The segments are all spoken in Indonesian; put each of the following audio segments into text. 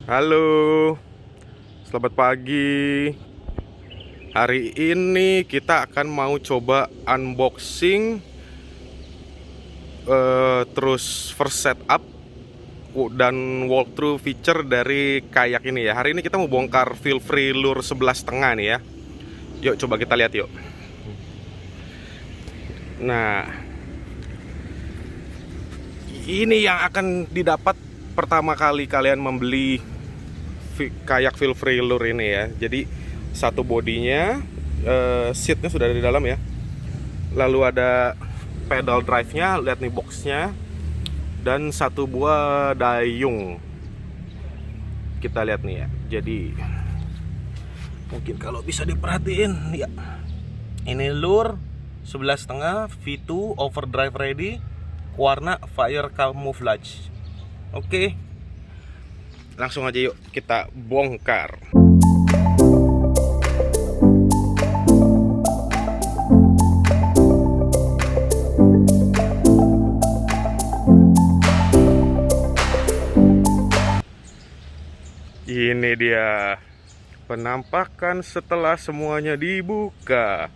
Halo, selamat pagi. Hari ini kita akan mau coba unboxing, terus first setup dan walkthrough feature dari kayak ini ya. Hari ini kita mau bongkar feel free lure 11,5 nih ya. Yuk coba kita lihat yuk. Nah, ini yang akan didapat pertama kali kalian membeli kayak feel free lure ini ya. Jadi satu bodinya, seatnya sudah ada di dalam ya. Lalu ada pedal drive-nya, lihat nih boxnya, dan satu buah dayung. Kita lihat nih ya. Jadi mungkin kalau bisa diperhatiin ya, ini lure 11,5 V2 overdrive ready, warna fire camouflage. Oke, langsung aja yuk kita bongkar. Ini dia penampakan setelah semuanya dibuka.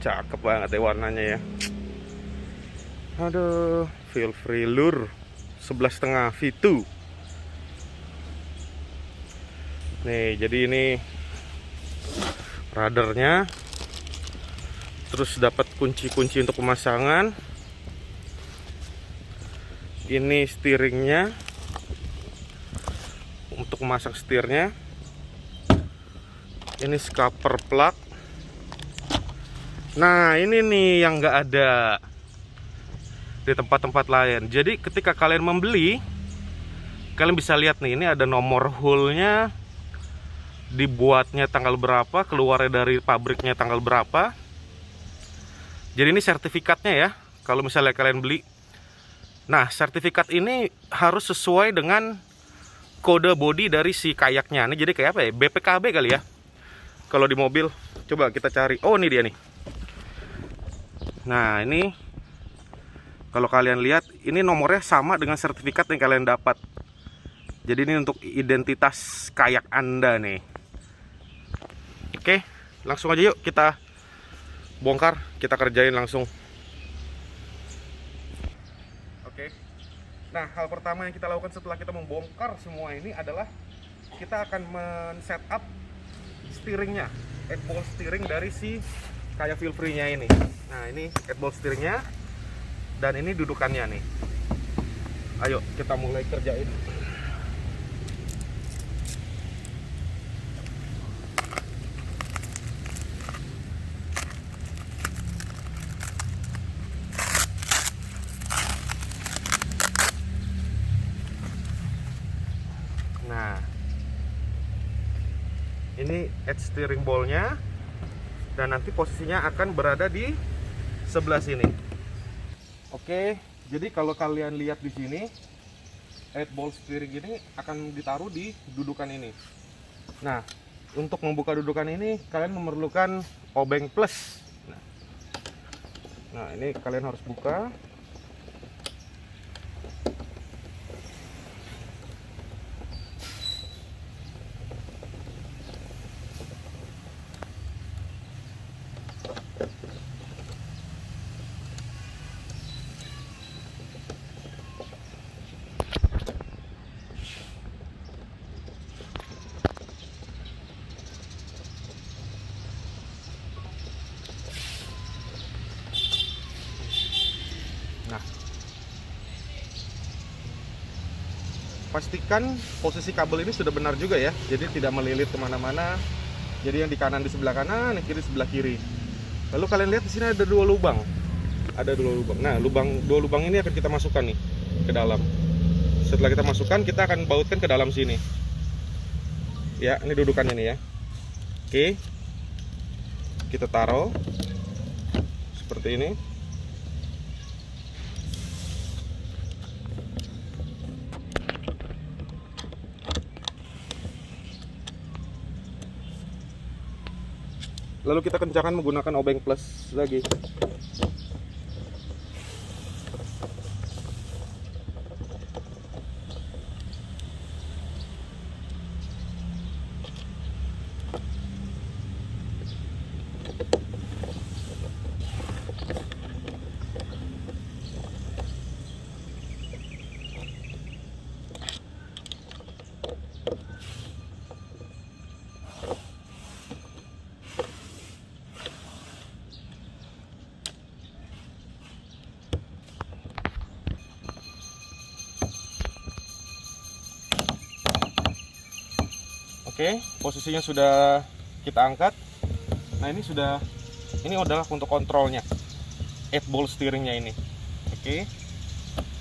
Cakep banget ya warnanya ya. Aduh, feel free lure 11,5 V2. Nih, jadi ini radarnya. Terus dapat kunci-kunci untuk pemasangan. Ini steeringnya, untuk memasang setirnya. Ini scupper plug. Nah, ini nih yang nggak ada di tempat-tempat lain. Jadi ketika kalian membeli, kalian bisa lihat nih, ini ada nomor hullnya, dibuatnya tanggal berapa, keluarnya dari pabriknya tanggal berapa. Jadi ini sertifikatnya ya, kalau misalnya kalian beli. Nah, sertifikat ini harus sesuai dengan kode body dari si kayaknya. Ini jadi kayak apa ya, BPKB kali ya, kalau di mobil. Coba kita cari. Oh, ini dia nih. Nah, ini kalau kalian lihat, ini nomornya sama dengan sertifikat yang kalian dapat. Jadi ini untuk identitas kayak Anda nih. Oke, langsung aja yuk kita bongkar, kita kerjain langsung. Oke. Nah, hal pertama yang kita lakukan setelah kita membongkar semua ini adalah kita akan men-setup steeringnya, head ball steering dari si kayak feel free-nya ini. Nah, ini head ball steeringnya, dan ini dudukannya nih. Ayo kita mulai kerjain. Nah, ini head steering ball-nya, dan nanti posisinya akan berada di sebelah sini. Oke, jadi kalau kalian lihat di sini, head ball steering ini akan ditaruh di dudukan ini. Nah, untuk membuka dudukan ini kalian memerlukan obeng plus. Nah, ini kalian harus buka. Nah, pastikan posisi kabel ini sudah benar juga ya, jadi tidak melilit kemana-mana. Jadi yang di kanan di sebelah kanan, yang kiri sebelah kiri. Lalu kalian lihat di sini ada dua lubang, Nah, dua lubang ini akan kita masukkan nih ke dalam. Setelah kita masukkan, kita akan bautkan ke dalam sini. Ya, ini dudukannya nih ya. Oke, kita taruh seperti ini. Lalu kita kencangkan menggunakan obeng plus lagi. Oke, posisinya sudah kita angkat. Nah, ini adalah untuk kontrolnya, 8 ball steeringnya ini. Oke,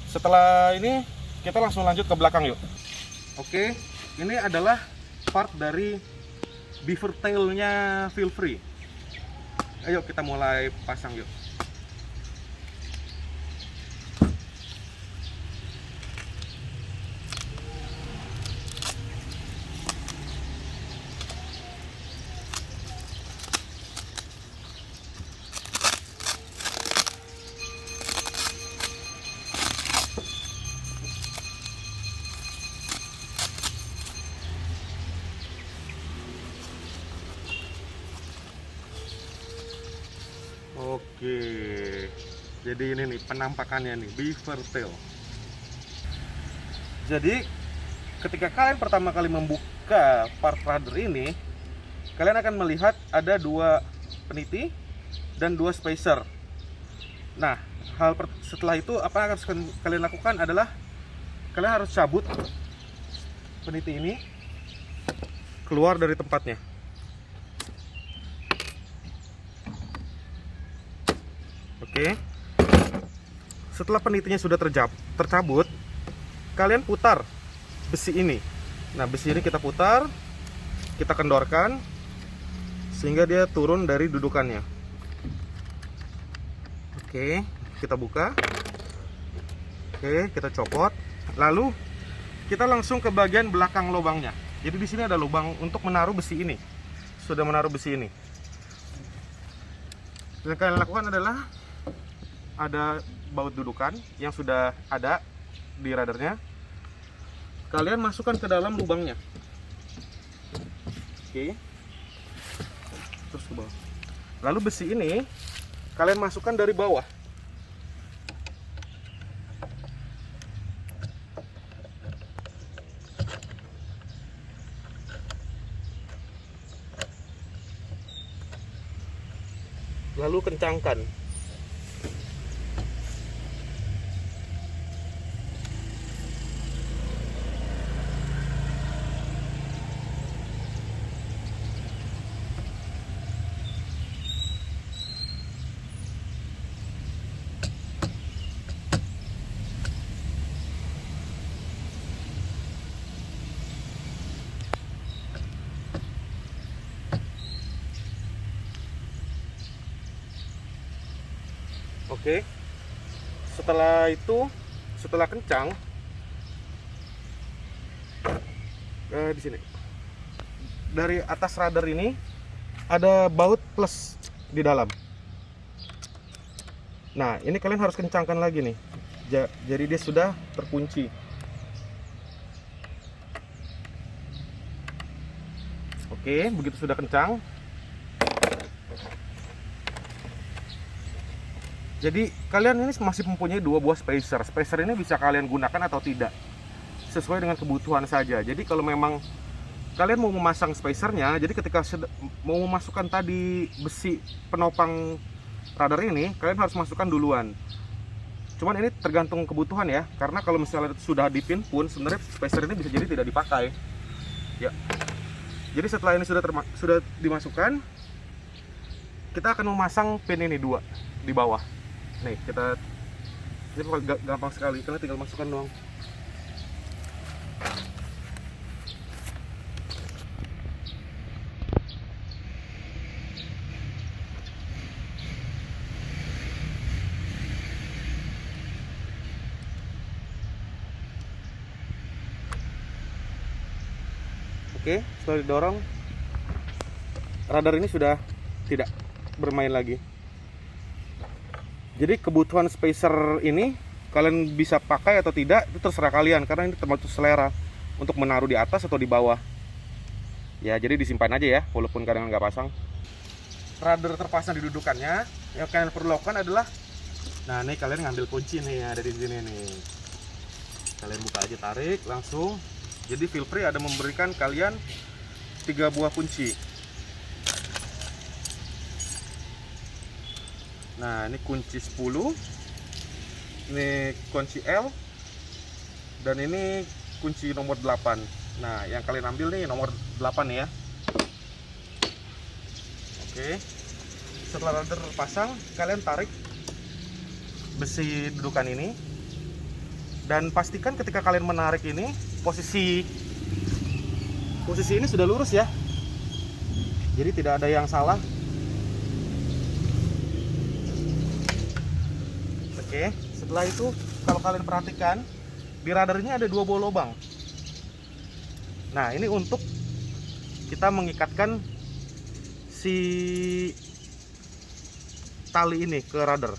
setelah ini kita langsung lanjut ke belakang yuk. Oke, ini adalah part dari beaver tailnya feel free. Ayo kita mulai pasang yuk. Oke, jadi ini nih penampakannya nih, beaver tail. Jadi ketika kalian pertama kali membuka part rudder ini, kalian akan melihat ada 2 peniti dan 2 spacer. Nah, setelah itu apa yang harus kalian lakukan adalah kalian harus cabut peniti ini keluar dari tempatnya. Oke, setelah penitinya sudah tercabut, kalian putar besi ini. Nah, besi ini kita putar, kita kendorkan sehingga dia turun dari dudukannya. Oke, kita buka. Oke, kita copot. Lalu kita langsung ke bagian belakang lubangnya. Jadi di sini ada lubang untuk menaruh besi ini. Sudah menaruh besi ini. Yang kalian lakukan adalah ada baut dudukan yang sudah ada di radarnya. Kalian masukkan ke dalam lubangnya. Oke. Terus ke bawah. Lalu besi ini kalian masukkan dari bawah. Lalu kencangkan. Oke, setelah kencang, di sini dari atas radar ini ada baut plus di dalam. Nah, ini kalian harus kencangkan lagi nih. Jadi dia sudah terkunci. Oke, begitu sudah kencang. Jadi kalian ini masih mempunyai 2 buah spacer. Spacer ini bisa kalian gunakan atau tidak, sesuai dengan kebutuhan saja. Jadi kalau memang kalian mau memasang spacernya, jadi ketika mau memasukkan tadi besi penopang radar ini, kalian harus masukkan duluan. Cuman ini tergantung kebutuhan ya, karena kalau misalnya sudah dipin pun sebenarnya spacer ini bisa jadi tidak dipakai. Ya. Jadi setelah ini sudah dimasukkan, kita akan memasang pin ini 2 di bawah. Nih, ini gampang sekali, kalian tinggal masukkan doang. Oke, setelah didorong, radar ini sudah tidak bermain lagi. Jadi kebutuhan spacer ini kalian bisa pakai atau tidak itu terserah kalian, karena ini termasuk selera untuk menaruh di atas atau di bawah. Ya, jadi disimpan aja ya, walaupun kalian nggak pasang. Radar terpasang di dudukannya. Yang kalian perlu lakukan adalah, nah ini kalian ngambil kunci nih, ada di sini nih. Kalian buka aja, tarik langsung. Jadi Feelfree ada memberikan kalian 3 buah kunci. Nah, ini kunci 10, ini kunci L, dan ini kunci nomor 8. Nah, yang kalian ambil nih nomor 8 ya. Oke. Setelah rudder terpasang, kalian tarik besi dudukan ini. Dan pastikan ketika kalian menarik ini, posisi ini sudah lurus ya. Jadi tidak ada yang salah. Oke, setelah itu kalau kalian perhatikan di radarnya ada 2 buah lubang. Nah, ini untuk kita mengikatkan si tali ini ke radar.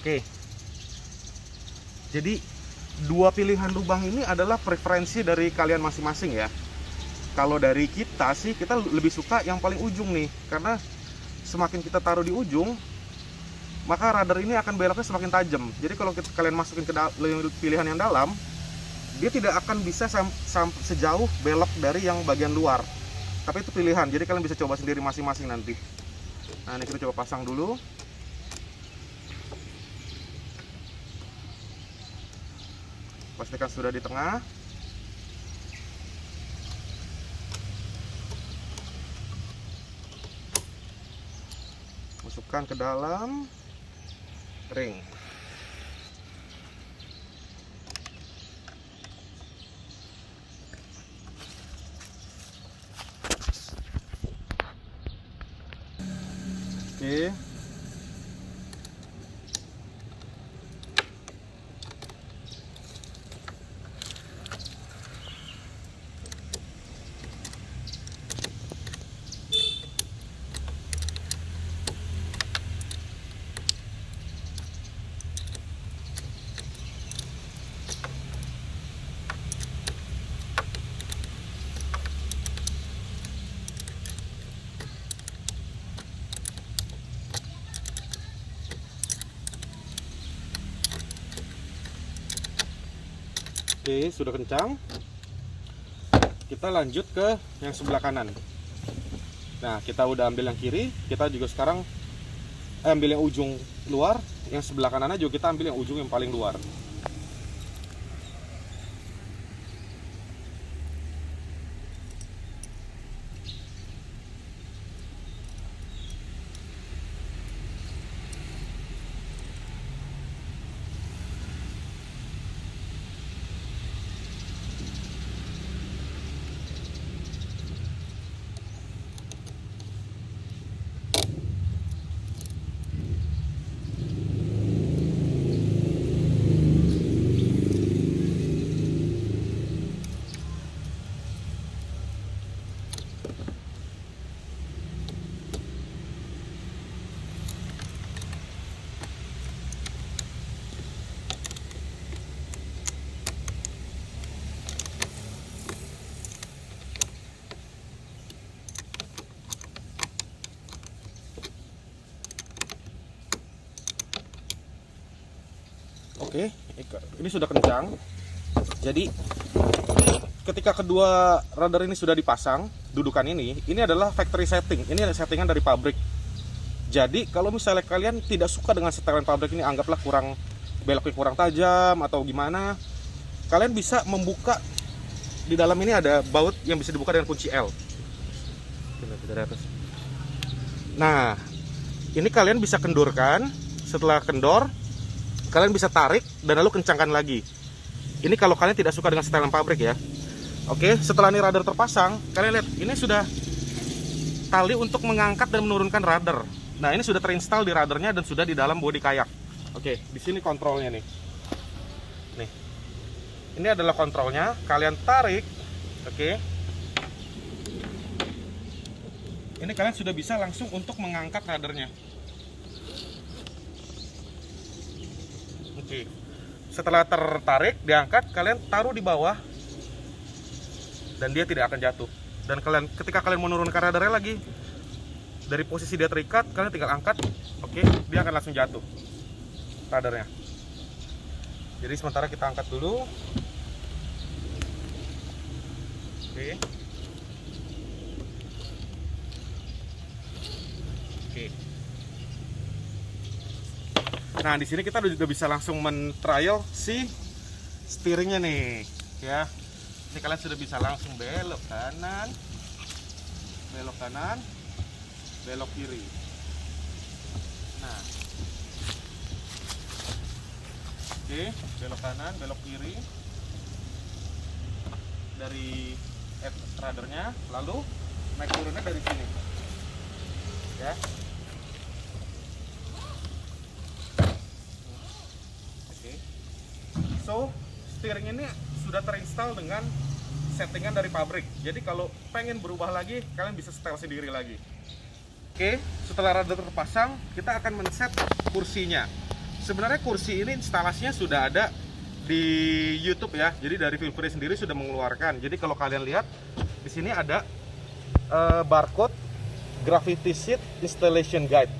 Oke. Jadi 2 pilihan lubang ini adalah preferensi dari kalian masing-masing ya. Kalau dari kita sih, kita lebih suka yang paling ujung nih, karena semakin kita taruh di ujung, maka radar ini akan beloknya semakin tajam. Jadi kalau kalian masukin ke pilihan yang dalam, dia tidak akan bisa sejauh belok dari yang bagian luar. Tapi itu pilihan, jadi kalian bisa coba sendiri masing-masing nanti. Nah, ini kita coba pasang dulu. Pastikan sudah di tengah. Masukkan ke dalam ring. Oke. Oke, sudah kencang. Kita lanjut ke yang sebelah kanan. Nah, kita udah ambil yang kiri, kita juga sekarang ambil yang ujung luar, yang sebelah kanannya juga kita ambil yang ujung yang paling luar. Oke, ini sudah kencang. Jadi ketika kedua radar ini sudah dipasang, dudukan ini adalah factory setting. Ini adalah settingan dari pabrik. Jadi kalau misalnya kalian tidak suka dengan setelan pabrik ini, anggaplah beloknya kurang tajam atau gimana, kalian bisa membuka di dalam ini ada baut yang bisa dibuka dengan kunci L. Nah, ini kalian bisa kendorkan. Setelah kendor, kalian bisa tarik dan lalu kencangkan lagi. Ini kalau kalian tidak suka dengan setelan pabrik ya. Oke, setelah ini radar terpasang, kalian lihat ini sudah tali untuk mengangkat dan menurunkan radar. Nah, ini sudah terinstall di radarnya dan sudah di dalam bodi kayak. Oke, di sini kontrolnya nih. Nih. Ini adalah kontrolnya. Kalian tarik Oke. Ini kalian sudah bisa langsung untuk mengangkat radarnya. Oke. Setelah tertarik, diangkat, kalian taruh di bawah dan dia tidak akan jatuh. Dan ketika kalian menurunkan radarnya lagi dari posisi dia terikat, kalian tinggal angkat. Oke, dia akan langsung jatuh radarnya. Jadi sementara kita angkat dulu. Oke. Oke. Nah, di sini kita juga bisa langsung men-trial si steeringnya nih, ya. Ini kalian sudah bisa langsung belok kanan, belok kiri. Nah, oke, belok kanan, belok kiri dari radarnya, lalu naik turunnya dari sini, ya. Oke, so steering ini sudah terinstall dengan settingan dari pabrik. Jadi kalau pengen berubah lagi, kalian bisa setel sendiri lagi. Oke, setelah radar terpasang, kita akan men-set kursinya. Sebenarnya kursi ini instalasinya sudah ada di YouTube ya. Jadi dari Feelfree sendiri sudah mengeluarkan. Jadi kalau kalian lihat di sini ada barcode Gravity Seat Installation Guide.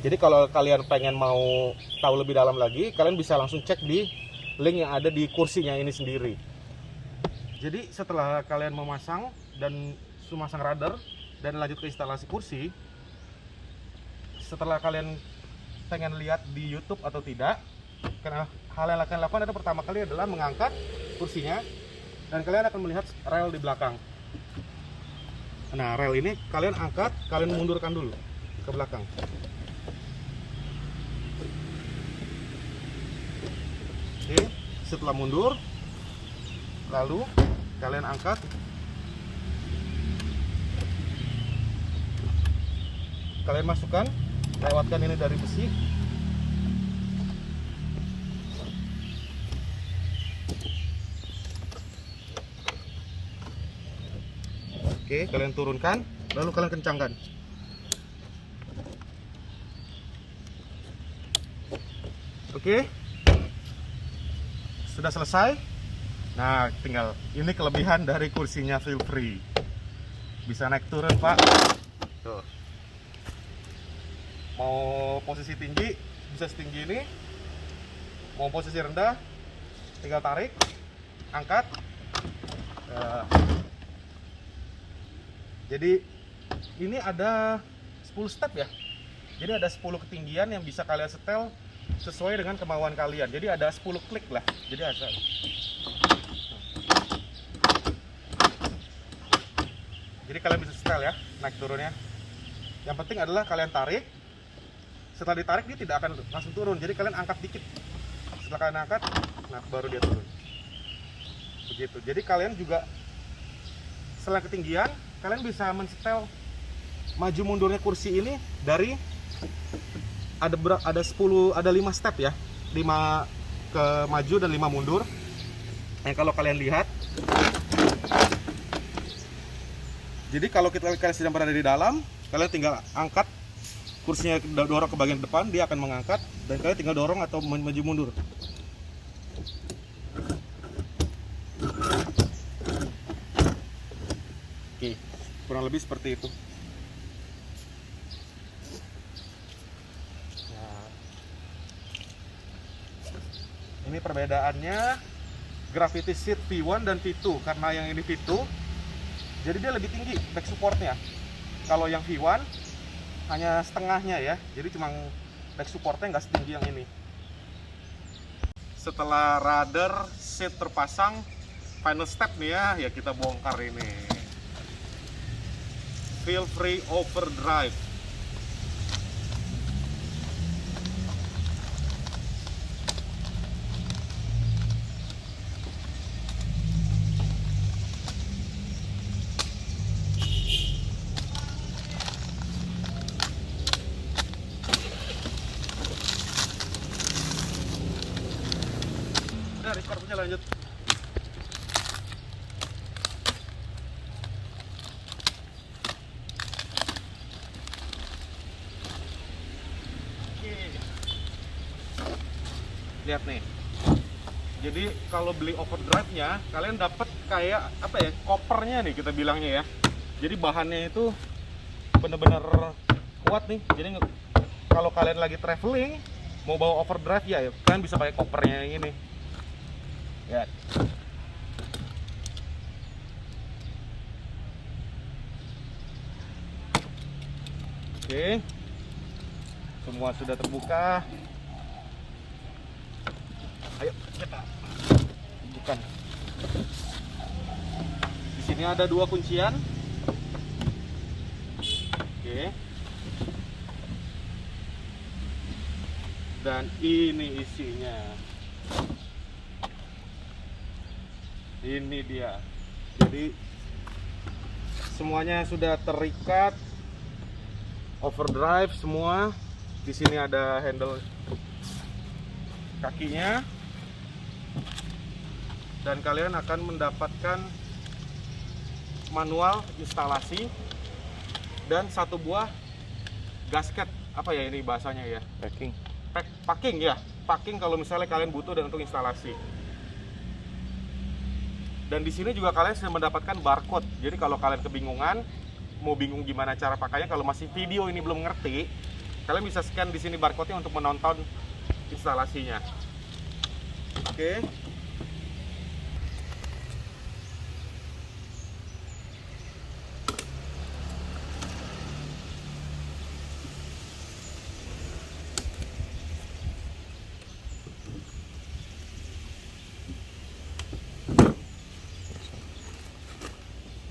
Jadi kalau kalian pengen mau tahu lebih dalam lagi, kalian bisa langsung cek di link yang ada di kursinya ini sendiri. Jadi setelah kalian memasang radar dan lanjut ke instalasi kursi, setelah kalian pengen lihat di YouTube atau tidak, karena hal yang akan lakukan adalah pertama kali adalah mengangkat kursinya dan kalian akan melihat rel di belakang. Nah, rel ini kalian angkat, kalian mundurkan dulu ke belakang. Oke, setelah mundur, lalu kalian angkat, kalian masukkan, lewatkan ini dari besi. Oke, kalian turunkan, lalu kalian kencangkan. Oke, sudah selesai. Nah, tinggal ini kelebihan dari kursinya Feelfree. Bisa naik turun, Pak. Tuh. Mau posisi tinggi, bisa setinggi ini. Mau posisi rendah, tinggal tarik, angkat. Jadi ini ada 10 step ya. Jadi ada 10 ketinggian yang bisa kalian setel sesuai dengan kemauan kalian. Jadi ada 10 klik lah. Jadi asal. Jadi kalian bisa setel ya, naik turunnya. Yang penting adalah kalian tarik. Setelah ditarik dia tidak akan langsung turun. Jadi kalian angkat dikit. Setelah kalian angkat, nah baru dia turun. Begitu. Jadi kalian juga setelah ketinggian, kalian bisa men-setel maju mundurnya kursi ini dari ada 5 step ya. 5 ke maju dan 5 mundur. Nah, kalau kalian lihat, jadi kalau kalian sedang berada di dalam, kalian tinggal angkat kursinya, dorong ke bagian depan, dia akan mengangkat, dan kalian tinggal dorong atau maju mundur. Oke, kurang lebih seperti itu. Nah, ini perbedaannya Gravity Seat V1 dan V2. Karena yang ini V2, jadi dia lebih tinggi back supportnya. Kalau yang V1 hanya setengahnya ya, jadi cuma back supportnya nggak setinggi yang ini. Setelah radar seat terpasang, final step nih ya kita bongkar ini Feelfree Overdrive. Udah, record punya lanjut. Lihat nih. Jadi kalau beli overdrive-nya, kalian dapat kayak apa ya? Kopernya nih kita bilangnya ya. Jadi bahannya itu bener-bener kuat nih. Jadi kalau kalian lagi traveling mau bawa overdrive ya, kalian bisa pakai kopernya yang ini. Ya. Oke. Semua sudah terbuka. Ayo kita bukan. Di sini ada 2 kuncian. Oke. Dan ini isinya. Ini dia. Jadi semuanya sudah terikat. Overdrive semua. Di sini ada handle kakinya. Dan kalian akan mendapatkan manual instalasi dan 1 buah gasket. Apa ya ini bahasanya ya? Packing ya. Packing kalau misalnya kalian butuh dan untuk instalasi. Dan di sini juga kalian sudah mendapatkan barcode. Jadi kalau kalian kebingungan, mau bingung gimana cara pakainya, kalau masih video ini belum ngerti, kalian bisa scan di sini barcode-nya untuk menonton instalasinya. Oke.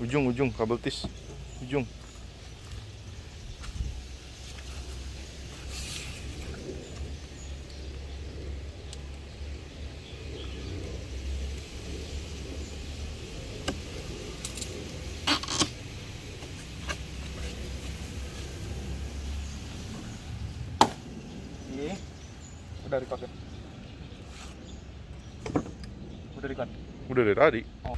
Ujung kabel tis. Ujung. Ini udah record ya? Udah record? Udah dari tadi. Oh.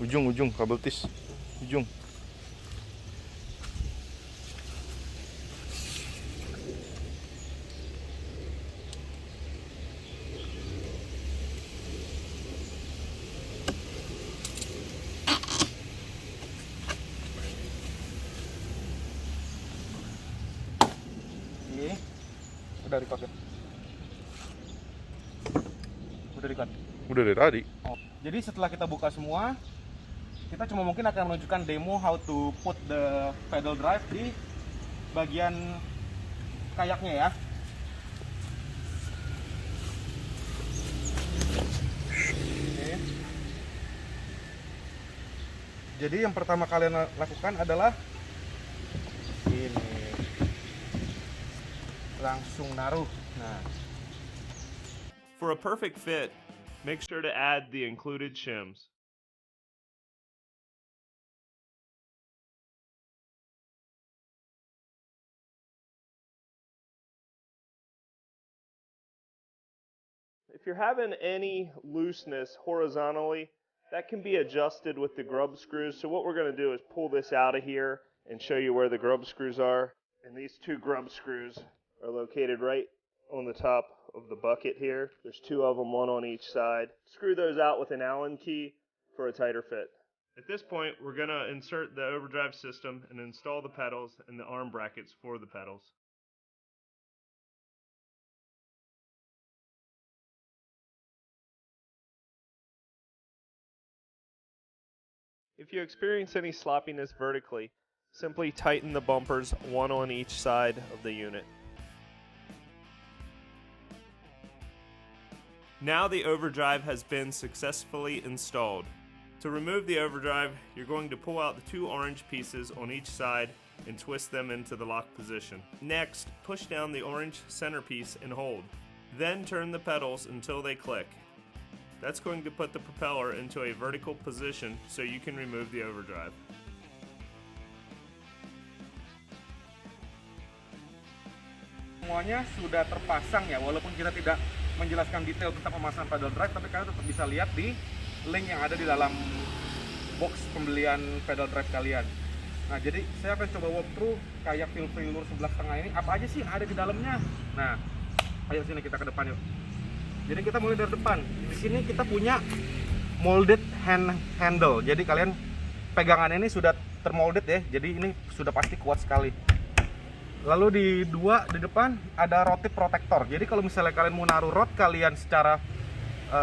Ujung kabel tis. Ujung. Ini udah record ya? Udah record? Udah dari tadi. Oh. Jadi setelah kita buka semua, kita cuma mungkin akan menunjukkan demo how to put the pedal drive di bagian kayaknya ya. Oke. Jadi yang pertama kalian lakukan adalah ini, langsung naruh. Nah, for a perfect fit, make sure to add the included shims. If you're having any looseness horizontally, that can be adjusted with the grub screws. So what we're going to do is pull this out of here and show you where the grub screws are. And these 2 grub screws are located right on the top of the bucket here. There's 2 of them, 1 on each side. Screw those out with an Allen key for a tighter fit. At this point, we're going to insert the overdrive system and install the pedals and the arm brackets for the pedals. If you experience any sloppiness vertically, simply tighten the bumpers, 1 on each side of the unit. Now the overdrive has been successfully installed. To remove the overdrive, you're going to pull out the 2 orange pieces on each side and twist them into the lock position. Next, push down the orange centerpiece and hold. Then turn the pedals until they click. That's going to put the propeller into a vertical position so you can remove the overdrive. Semuanya sudah terpasang ya, walaupun kita tidak menjelaskan detail tentang pemasangan pedal drive, tapi kalian tetap bisa lihat di link yang ada di dalam box pembelian pedal drive kalian. Nah, jadi saya akan coba walkthrough kayak Feel Free Lure sebelah tengah ini, apa aja sih yang ada di dalamnya. Nah, ayo sini kita ke depan yuk. Jadi kita mulai dari depan. Di sini kita punya molded handle. Jadi kalian pegangan ini sudah termolded ya. Jadi ini sudah pasti kuat sekali. Lalu di depan ada rod tip protector. Jadi kalau misalnya kalian mau naruh rod kalian secara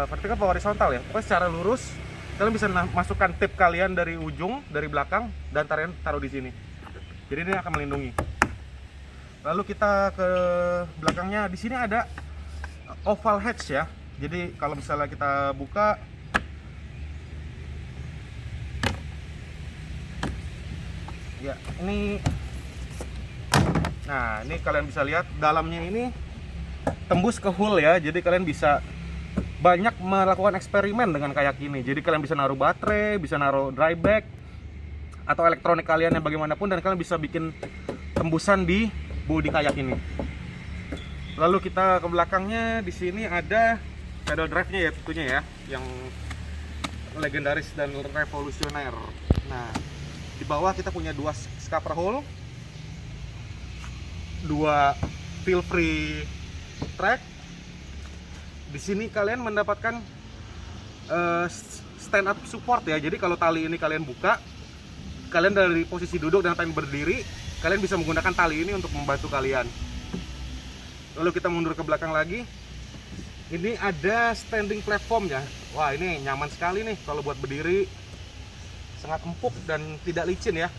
vertikal atau horizontal ya, pokoknya secara lurus, kalian bisa masukkan tip kalian dari ujung, dari belakang, dan taruh di sini. Jadi ini akan melindungi. Lalu kita ke belakangnya, di sini ada oval hatch ya. Jadi kalau misalnya kita buka, ya ini. Nah, ini kalian bisa lihat dalamnya ini tembus ke hull ya. Jadi kalian bisa banyak melakukan eksperimen dengan kayak gini. Jadi kalian bisa naruh baterai, bisa naruh dry bag atau elektronik kalian yang bagaimanapun, dan kalian bisa bikin tembusan di bodi kayak ini. Lalu kita ke belakangnya, di sini ada pedal drive-nya ya tentunya ya, yang legendaris dan revolusioner. Nah, di bawah kita punya 2 scupper hole, 2 feel free track. Di sini kalian mendapatkan stand up support ya. Jadi kalau tali ini kalian buka, kalian dari posisi duduk dan pengen berdiri, kalian bisa menggunakan tali ini untuk membantu kalian. Lalu kita mundur ke belakang lagi. Ini ada standing platform ya. Wah, ini nyaman sekali nih kalau buat berdiri. Sangat empuk dan tidak licin ya.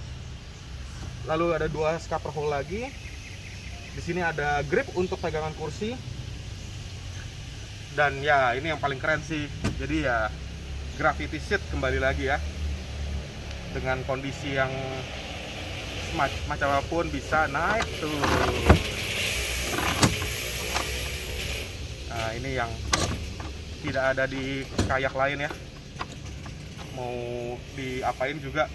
Lalu ada 2 scupper hole lagi. Di sini ada grip untuk pegangan kursi. Dan ya, ini yang paling keren sih. Jadi ya, gravity seat kembali lagi ya. Dengan kondisi yang macam apapun bisa naik tuh. Nah, ini yang tidak ada di kayak lain ya. Mau diapain juga,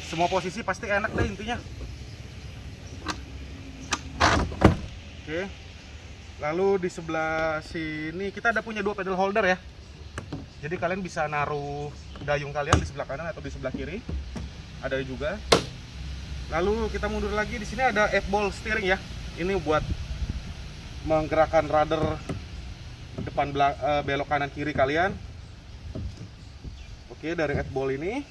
semua posisi pasti enak deh intinya. Oke. Lalu di sebelah sini kita ada punya 2 pedal holder ya. Jadi kalian bisa naruh dayung kalian di sebelah kanan atau di sebelah kiri. Ada juga. Lalu kita mundur lagi, di sini ada F-ball steering ya. Ini buat menggerakkan rudder depan belok kanan kiri kalian. Oke, dari F-ball ini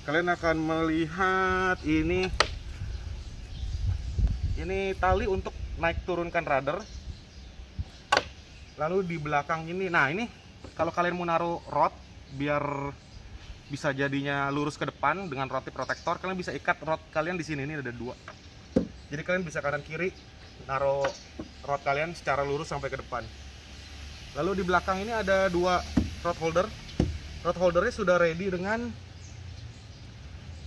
kalian akan melihat ini tali untuk naik turunkan rudder. Lalu di belakang ini, nah ini kalau kalian mau naruh rod biar bisa jadinya lurus ke depan dengan rod tip protector, kalian bisa ikat rod kalian di sini. Ini ada 2. Jadi kalian bisa kanan kiri naruh rod kalian secara lurus sampai ke depan. Lalu di belakang ini ada 2 rod holder. Rod holdernya sudah ready dengan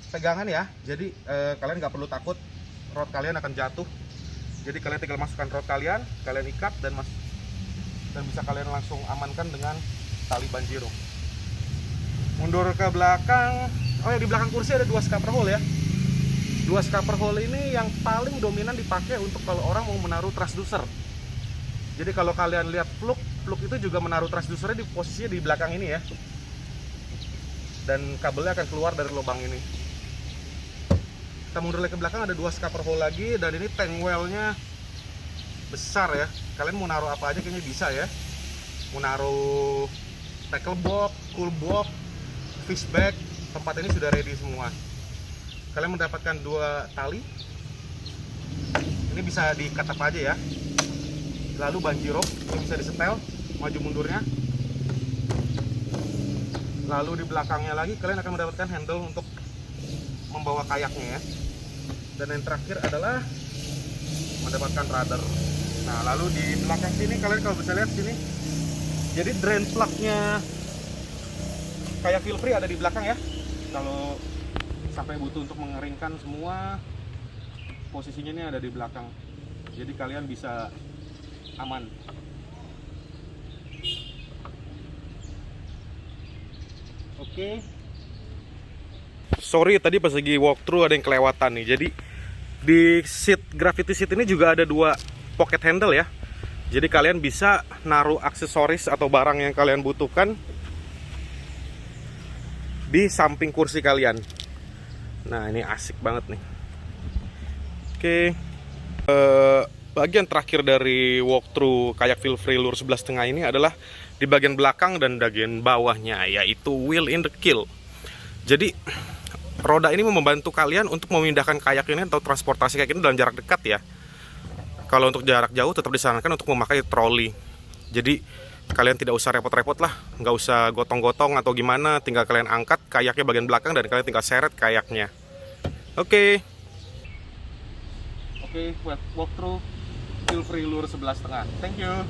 pegangan ya. Jadi kalian nggak perlu takut rod kalian akan jatuh. Jadi kalian tinggal masukkan rod kalian ikat dan bisa kalian langsung amankan dengan tali banjirung. Mundur ke belakang. Oh ya, di belakang kursi ada 2 scupper hole ya. 2 scupper hole ini yang paling dominan dipakai untuk kalau orang mau menaruh transducer. Jadi kalau kalian lihat plug itu juga menaruh transducernya di posisinya di belakang ini ya. Dan kabelnya akan keluar dari lubang ini. Kita mundur lagi ke belakang, ada 2 scupper hole lagi, dan ini tank well-nya besar ya. Kalian mau naruh apa aja kayaknya bisa ya. Mau naruh tackle box, cool box, fish bag, tempat ini sudah ready semua. Kalian mendapatkan 2 tali. Ini bisa diikat apa aja ya. Lalu banji rope, ini bisa disetel maju mundurnya. Lalu di belakangnya lagi kalian akan mendapatkan handle untuk membawa kayaknya ya. Dan yang terakhir adalah mendapatkan rudder. Nah, lalu di belakang sini kalian kalau bisa lihat sini, jadi drain plug-nya kayak Feel Free ada di belakang ya. Kalau sampai butuh untuk mengeringkan semua, posisinya ini ada di belakang. Jadi kalian bisa aman. Oke. Sorry tadi pas lagi walkthrough ada yang kelewatan nih. Jadi di seat gravity seat ini juga ada 2 pocket handle ya. Jadi kalian bisa naruh aksesoris atau barang yang kalian butuhkan di samping kursi kalian. Nah, ini asik banget nih. Oke. Bagian terakhir dari walkthrough kayak Feel Free Lure 11,5 ini adalah di bagian belakang dan bagian bawahnya, yaitu wheel in the keel. Jadi roda ini membantu kalian untuk memindahkan kayak ini atau transportasi kayak ini dalam jarak dekat ya. Kalau untuk jarak jauh tetap disarankan untuk memakai troli. Jadi kalian tidak usah repot-repot lah, nggak usah gotong-gotong atau gimana, tinggal kalian angkat kayaknya bagian belakang dan kalian tinggal seret kayaknya. Oke, walkthrough Feel Free Lure 11,5. Thank you.